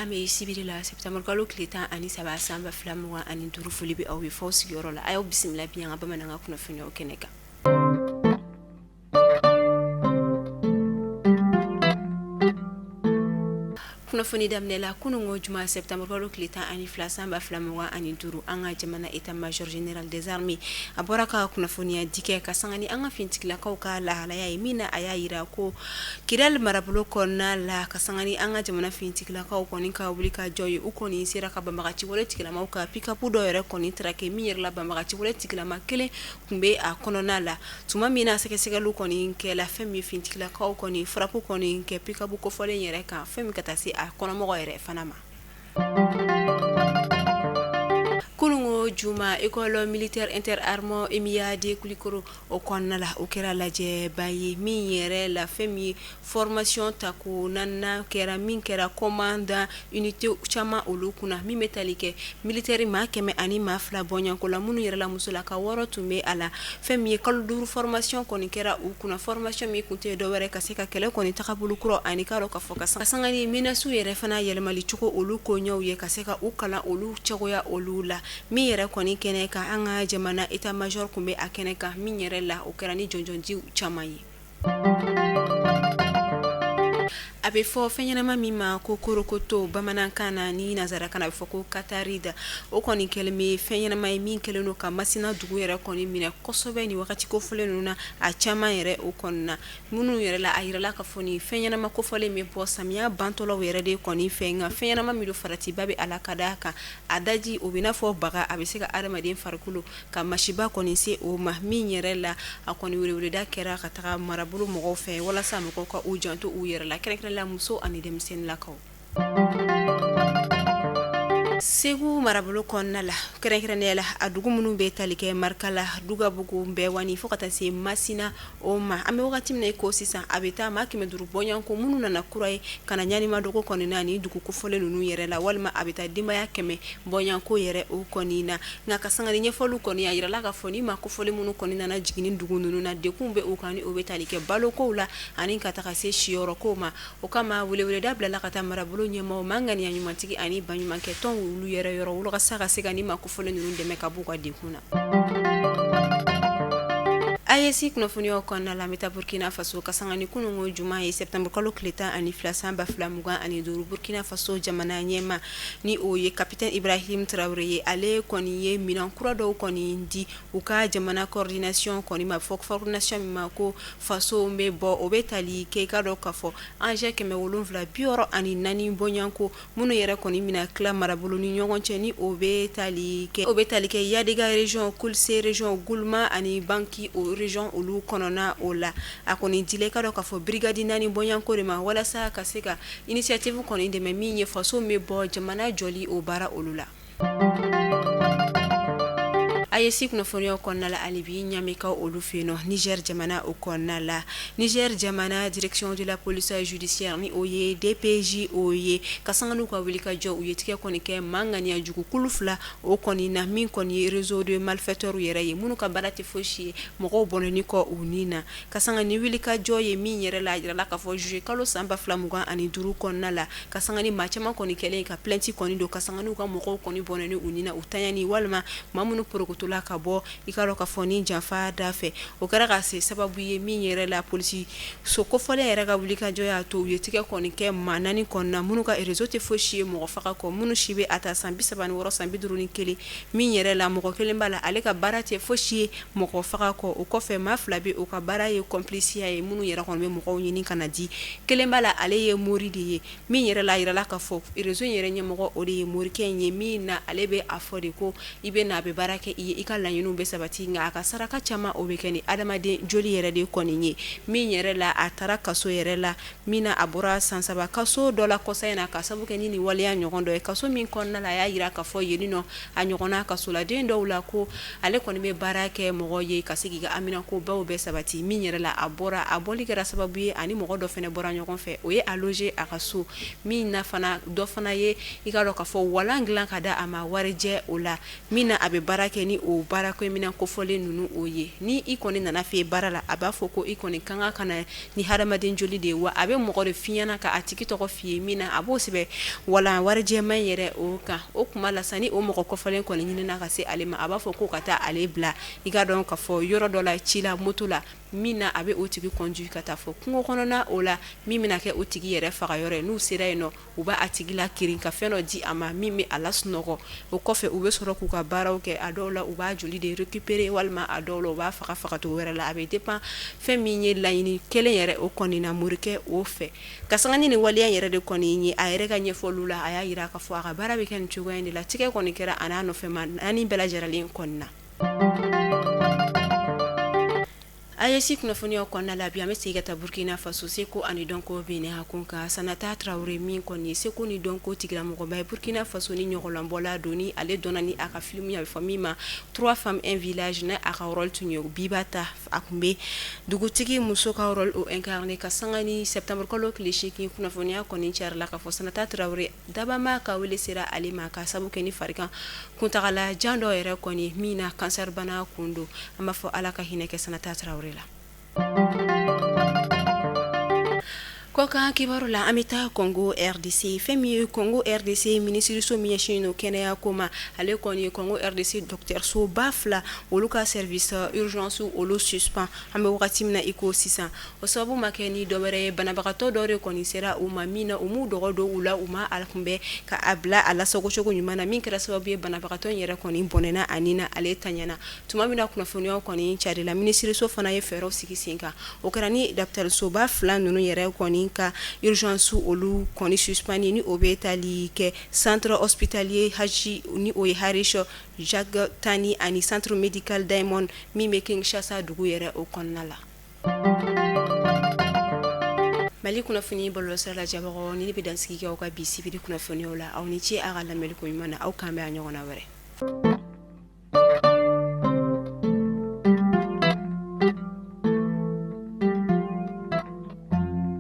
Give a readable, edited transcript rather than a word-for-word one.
ame sibiri la septembre kalo kleta ani saba samba flamuwa ani duru foli bi awi fawsi yoro la ayo bismillah biyan bamananga kuna funyo keneka kunnafoni damne la kunungo juma septembre kalo kleta ani flasamba flamuwa ani duru anga jamana état major général des armées aboraka kunnafoni ya dike ka sangani anga fintikla kauka la halaya imina aya ira ko kidal marabulo konna la ka sangani anga jamana fintikla kau koni ka wulika joy ukoni sira ka bambagachi wole tikla mauka pika pudo yere koni trake miyer la bambagachi wole tikla makele kumbe a konona la tuma mina seke lu koni ke la femme fintikla kau koni frapu koni ke pika buko fole yere ka femme katasi kono mo yere fanama kulungo juma école militaire interarmo emiya de kulikoro o konnala o kera laje baye min yere la femi formation taku nanna kera min kera commandant unité chama olukuna mi metalike militaire ma keme ani ma fla bonyan ko la munu yere la musula ka woro tume ala femi kalduru formation koni kera ukuna formation mi kunte do were ka seka kele koni takabulu kuro ani karo ka foka sangani minasu yere fana yele mali chuko oluko nyaw ye ka seka ukala olu chagoya olula mi yere koni kene ka anga jamana état major kumbe akene ka mi yere la o kerani jonjonji chamayi abe fo fenyana mima ko korokoto bamanankana ni nazara kana be foko katarida o koni kelme fenyana min keleno ka masina dugu yere koni mina kosobe ni wakati ko foleno na a chama yere o konna munu yere la ayira la ka foni fenyana ko fole me po samia bantolo yere de koni fenga fenyana mi do farati babe ala kadaka adaji o bina fo baga abiseka armadin farkulo ka mashiba koni se o ma min yere la akoni wure da kera ka taka marabulu mo fe wala sa mo ko o janto o yere la kere la muso ani demsen lakaw segu marabulo konna la kere la adugu munu be talike markala duga bugu be wani fokata se masina o ma ame wakati mna ko sisa abeta ma kime duru bonyan ko munu na kurai kana nyani ma dogo koni nani dugu ko fole nunu yere la walma abeta dimba ya keme bonyan ko yere o koni na ngaka sanga nye folu koni ya yira la ka foni ma ko fole munu koni na jigini dugu nunu na de kumbe o kani o be talike balo ko la ani kataka se shioro ko ma o kama wule dabla la kata marabulo nyema mangani ya nyumantiki ani banyuma ke ton ulu yere yoro wulo kasaka sega ni makufole nunu de mekabu kwa dikuna ayesi knofuni okonna la meta Burkina Faso kasanga ni kunungo juma ye septembre kalo kleta ani flasamba flamuga ani duru Burkina Faso jamana nyema ni oye capitaine Ibrahim Traoré ye ale koni ye minan kura do koni ndi uka jamana coordination koni ma fok coordination mako faso me bo obetali ke kado kafo anje keme wolonvla bioro ani nani bonyanko munu yere koni mina kla marabulu ni nyongonche ni obetali ke yadiga region kulse region gulma ani banki o region olu konona ola akoni dile kado ka fo brigade nani bonyanko de ma wala sa kaseka initiative koni de me minye faso me bo jamana joli o bara olula ayesi kunafoni okonna la alibi nyameka olufeno Niger jamana okonna la Niger jamana direction de la police judiciaire ni oye DPJ oye kasanganu kwa wilika jo oye tike koni ke mangani ya jugu kulufla okoni na min koni réseau de malfaiteurs yere ye munu ka barati foshi moko bononi ko unina kasangani wilika jo ye min yere la jira la ka fo juge kalo samba flamuga ani duru konna la kasangani machama koni kele ka plenty koni do kasanganu ka moko koni bononi unina utanyani walma mamunu tula ka bo ikalo ka foni janfa dafe o kara ka se sababu ye min yere la police so ko fole yere ka wulika joya to yetike koni ke manani konna munu ka réseau te foshi mo faka ko munu shibe ata sambi sabani woro sambi duruni kele min yere la mo ko kele mbala ale ka barate foshi mo ko faka ko o ko fe maflabe o ka bara ye complice ye munu yere kon be mo ko nyini kanadi kele mbala ale ye moridi ye min yere la ka fo réseau yere nyemo ko o de mori kenye min na ale be afode ko ibe na be barake ikala yinu be sabati nga aka saraka chama obekeni adamade joli yere de koninye min yere la atara kaso yere la mina abura sansaba kaso dola kosa na kasabu keni ni wale ya nyogondo e kaso min konna la ya yira ka fo yelino anyogona kaso la de ndo la ko ale koni be barake mogo ye kasigi ga amina ko bawo be sabati min yere la abura aboli gara sababu ye ani mogo do fene bora nyogon fe oye aloger akaso min na fana do fana ye ikalo ka fo wala nglan kada ama warje ola mina abe barake ni o baara ko mina kofɔlen nunu o ye ni i kɔni nana fɛ baara la a b'a fɔ ko i kɔni kan ka na ni hadamaden joli de ye wa a bɛ mɔgɔ de fiɲɛna ka a tigi tɔgɔ f'i ye min na a b'o sɛbɛn wala warijɛma yɛrɛ o kan o kuma la sa ni o mɔgɔ kɔfɔlen kɔni ɲinina ka se ale ma a b'a fɔ ko ka taa ale bila i ka dɔn ka fɔ yɔrɔ dɔ la ci la moto la min na a bɛ o tigi conduire ka taa fɔ kungo kɔnɔna o la min bɛna kɛ o tigi yɛrɛ faga yɔrɔ ye n'u sera yen nɔ u b'a tigi la kirin ka fɛn dɔ di a ma min bɛ a lasunɔgɔ o kɔfɛ u bɛ sɔrɔ k'u ka baaraw kɛ a dɔw la u b'a joli de récupérer walima a dɔw la u b'a faga fagacogo wɛrɛ la a bɛ dépend fɛn min ye laɲini kelen yɛrɛ o kɔni na morikɛ o fɛ ka sanga ni waleya yɛrɛ de kɔni ye a yɛrɛ ka ɲɛfɔliw la a y'a yira k'a fɔ a ka baara bɛ kɛ nin cogoya in de la tigɛ kɔni kɛra a n'a nɔfɛ ma ani bɛɛ lajɛlen kɔni na AES kunnafoniyaw kɔnɔna la bi an bɛ segin ka taa Burkina Faso seko ani dɔnko bɛ ne hakun kan Sanata Traoré min kɔni ye seko ni dɔnko tigilamɔgɔba ye Burkina Faso ni ɲɔgɔnlabɔla don ni ale dɔnna ni a ka film ye a bɛ fɔ min ma 3 femmes un village na a ka rôle tun ye Bibata a kun bɛ dugutigi muso ka rôle o incarné ka sanga ni septembre kalo tile 8 kunnafoniya kɔni cayara ka fɔ Sanata Traoré dabama ka wele sera ale ma ka sabu kɛ ni farikan kuntagala jan dɔ yɛrɛ kɔni min na cancer bana kun don an b'a fɔ Ala ka hinɛ kɛ Sanata Traoré la. Kokan kibaru la an bɛ taa Congo RDC fɛn min ye Congo RDC minisiriso min ɲɛsinnen don kɛnɛya ko ma ale kɔni ye Congo RDC dɔgɔtɔrɔso ba 2 olu ka service urgence olu suspend an bɛ wagati min na i ko sisan o sababu ma kɛ ni dɔwɛrɛ ye banabagatɔ dɔ de kɔni sera u ma min na u m'u dɔgɔ don u la u ma a kunbɛn ka a bila a lasagocogo ɲuman na min kɛra sababu ye banabagatɔ in yɛrɛ kɔni bɔnɛna ani na ale taɲana tuma min na kunnafoniyaw kɔni carila minisiriso fana ye fɛɛrɛw sigi sen kan o kɛra ni dɔgɔtɔrɔsoba 2 ninnu yɛrɛ kɔni ka urgence olu kɔni suspend ni o bɛ tali kɛ centre hospitalier Haji ni o ye Harisho Jacques Tani ani centre médical Diamond min bɛ Kinshasa dugu yɛrɛ o kɔnɔna la. Mali kunnafoni bɔlɔlɔsira la jabagaw ni bɛ dansigi kɛ aw ka bi sibiri kunnafoniyaw la aw ni ce a ka lamɛnni ko ɲuman na aw kan bɛ a ɲɔgɔnna wɛrɛ.